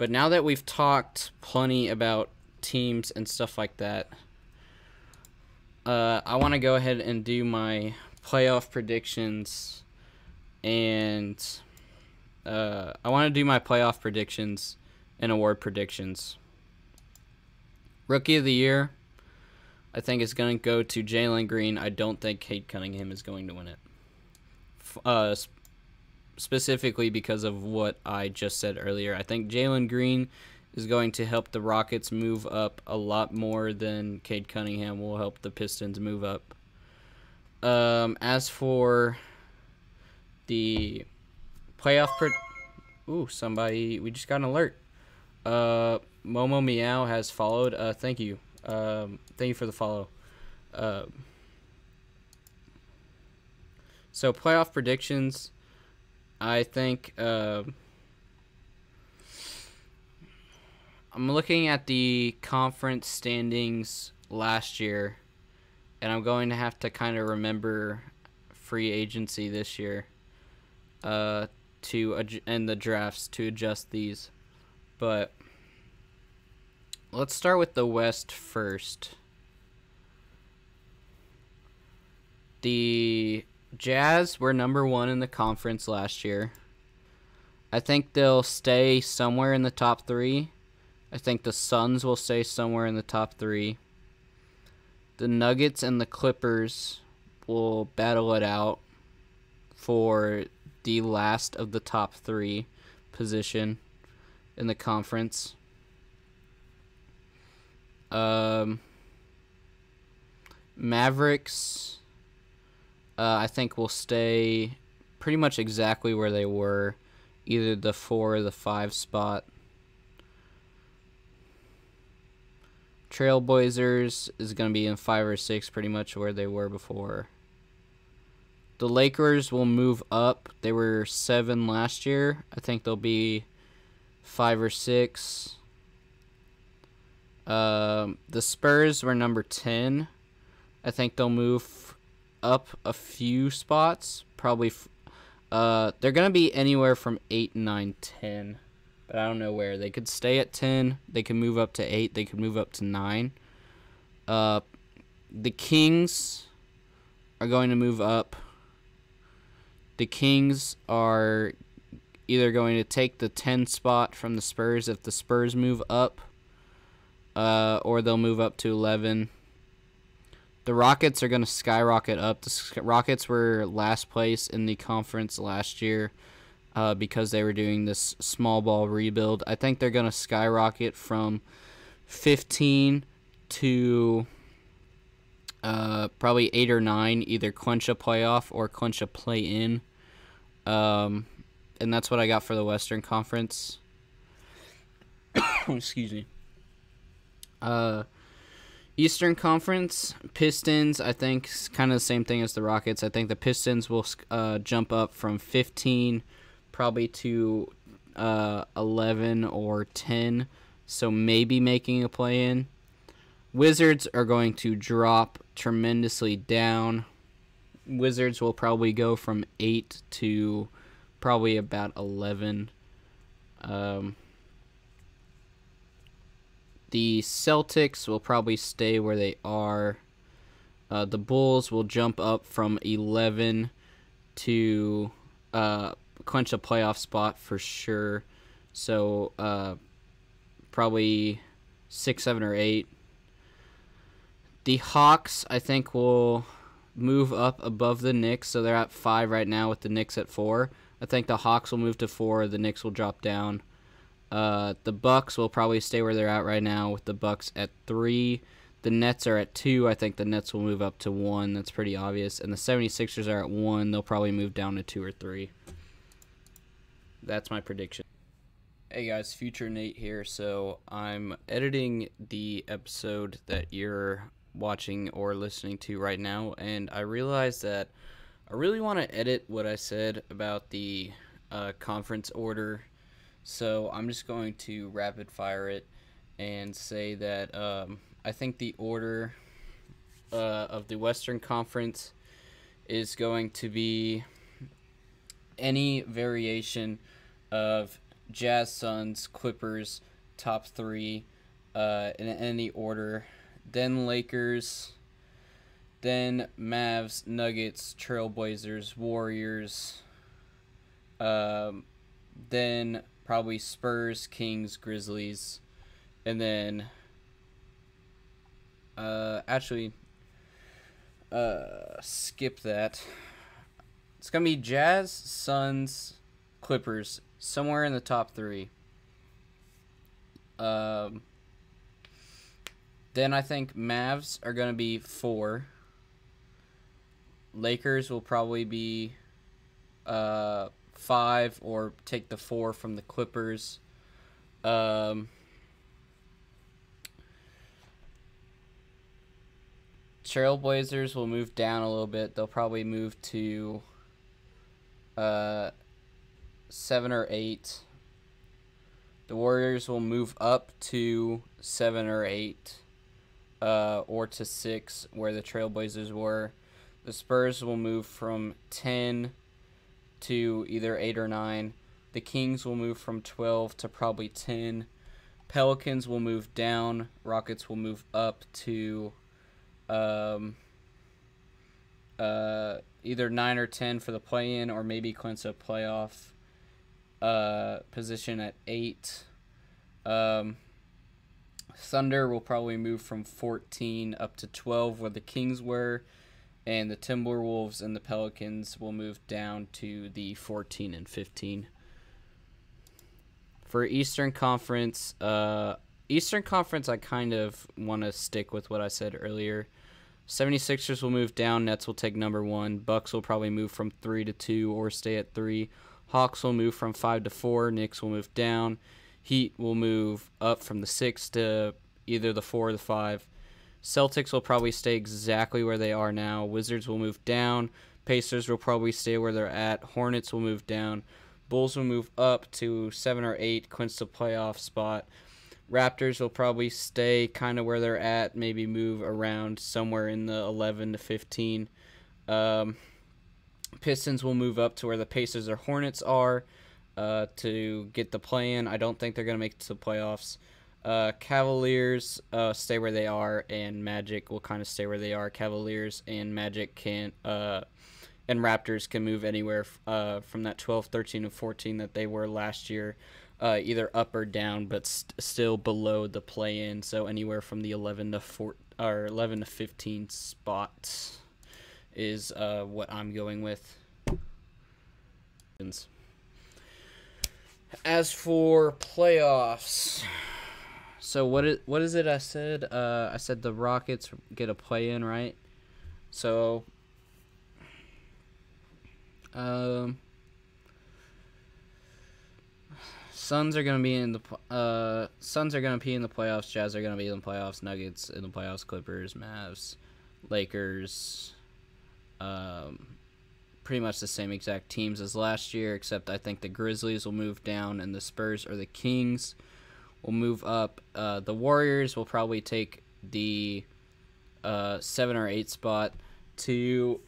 But now that we've talked plenty about teams and stuff like that, I want to go ahead and do my playoff predictions, and I want to do my playoff predictions and award predictions. Rookie of the Year, I think is going to go to Jalen Green. I don't think Cade Cunningham is going to win it. Specifically because of what I just said earlier. I think Jalen Green is going to help the Rockets move up a lot more than Cade Cunningham will help the Pistons move up. As for the playoff... somebody... We just got an alert. Momo Meow has followed. Thank you. Thank you for the follow. So, playoff predictions... I think I'm looking at the conference standings last year, and I'm going to have to kind of remember free agency this year and the drafts to adjust these. But let's start with the West first. The Jazz were number 1 in the conference last year. I think they'll stay somewhere in the top 3. I think the Suns will stay somewhere in the top 3. The Nuggets and the Clippers will battle it out for the last of the top 3 position in the conference. Mavericks... I think will stay pretty much exactly where they were, either the 4 or the 5 spot. Trailblazers is going to be in 5 or 6, pretty much where they were before. The Lakers will move up. They were 7 last year. I think they'll be 5 or 6. The Spurs were number 10. I think they'll move up a few spots, probably. They're gonna be anywhere from 8, 9, 10, but I don't know where. They could stay at 10. They could move up to 8. They could move up to 9. The Kings are going to move up. The Kings are either going to take the 10 spot from the Spurs if the Spurs move up, or they'll move up to 11. The Rockets are going to skyrocket up. The Rockets were last place in the conference last year because they were doing this small ball rebuild. I think they're going to skyrocket from 15 to probably 8 or 9, either clinch a playoff or clinch a play-in. And that's what I got for the Western Conference. Excuse me. Eastern Conference, Pistons, I think, is kind of the same thing as the Rockets. I think the Pistons will jump up from 15 probably to 11 or 10, so maybe making a play-in. Wizards are going to drop tremendously down. Wizards will probably go from 8 to probably about 11. The Celtics will probably stay where they are. The Bulls will jump up from 11 to clinch a playoff spot for sure. So probably 6, 7, or 8. The Hawks, I think, will move up above the Knicks. So they're at 5 right now with the Knicks at 4. I think the Hawks will move to 4. The Knicks will drop down. The Bucks will probably stay where they're at right now with the Bucks at 3. The Nets are at 2. I think the Nets will move up to 1. That's pretty obvious. And the 76ers are at 1. They'll probably move down to 2 or 3. That's my prediction. Hey guys, Future Nate here. So I'm editing the episode that you're watching or listening to right now, and I realized that I really want to edit what I said about the conference order. So I'm just going to rapid fire it and say that I think the order of the Western Conference is going to be any variation of Jazz, Suns, Clippers, top 3 in any order. Then Lakers. Then Mavs, Nuggets, Trailblazers, Warriors. Then probably Spurs, Kings, Grizzlies. And then skip that. It's going to be Jazz, Suns, Clippers, somewhere in the top 3. Then I think Mavs are going to be 4. Lakers will probably be 5, or take the 4 from the Clippers. Trailblazers will move down a little bit. They'll probably move to 7 or 8. The Warriors will move up to 7 or 8, or to 6, where the Trailblazers were. The Spurs will move from 10 to either 8 or 9. The Kings will move from 12 to probably 10. Pelicans will move down. Rockets will move up to either 9 or 10 for the play-in, or maybe clinch a playoff position at 8. Thunder will probably move from 14 up to 12, where the Kings were, and the Timberwolves and the Pelicans will move down to the 14 and 15. For Eastern Conference, I kind of want to stick with what I said earlier. 76ers will move down. Nets will take number 1. Bucks will probably move from 3 to 2 or stay at 3. Hawks will move from 5 to 4. Knicks will move down. Heat will move up from the 6 to either the 4 or the 5. Celtics will probably stay exactly where they are now. Wizards will move down. Pacers will probably stay where they're at. Hornets will move down. Bulls will move up to 7 or 8, clinch the playoff spot. Raptors will probably stay kind of where they're at, maybe move around somewhere in the 11 to 15. Pistons will move up to where the Pacers or Hornets are to get the play-in. I don't think they're going to make it to the playoffs. Cavaliers stay where they are, and Magic will kind of stay where they are. Cavaliers and Magic and Raptors can move anywhere from that 12, 13, and 14 that they were last year, either up or down, but still below the play-in. So anywhere from the 11 to 15 spots is what I'm going with. As for playoffs, so what is it I said? I said the Rockets get a play-in, right? So Suns are gonna be in the playoffs. Jazz are gonna be in the playoffs. Nuggets in the playoffs. Clippers, Mavs, Lakers. Pretty much the same exact teams as last year, except I think the Grizzlies will move down and the Spurs or the Kings will move up. The Warriors will probably take the 7 or 8 spot to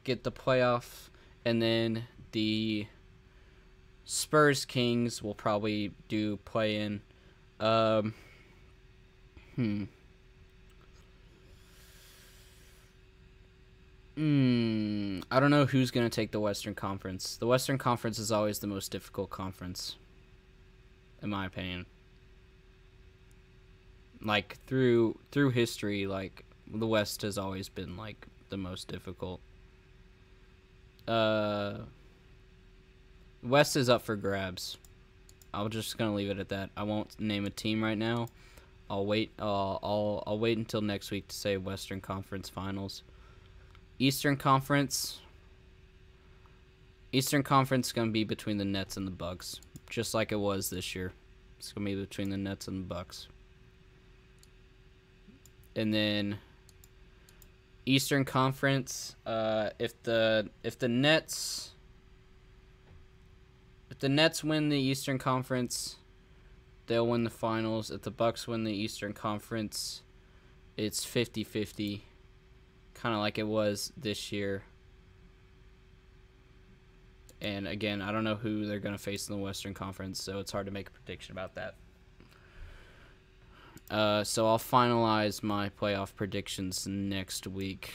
get the playoff, and then the Spurs Kings will probably do play-in. I don't know who's going to take the Western Conference. The Western Conference is always the most difficult conference, in my opinion. Like, through history, like, the West has always been, like, the most difficult. West is up for grabs. I'm just going to leave it at that. I won't name a team right now. I'll wait until next week to say Western Conference Finals. Eastern Conference is going to be between the Nets and the Bucks, just like it was this year. It's going to be between the Nets and the Bucks. And then Eastern Conference, if the Nets win the Eastern Conference, they'll win the finals. If the Bucks win the Eastern Conference, it's 50-50. Kind of like it was this year. And again, I don't know who they're going to face in the Western Conference, so it's hard to make a prediction about that. So I'll finalize my playoff predictions next week.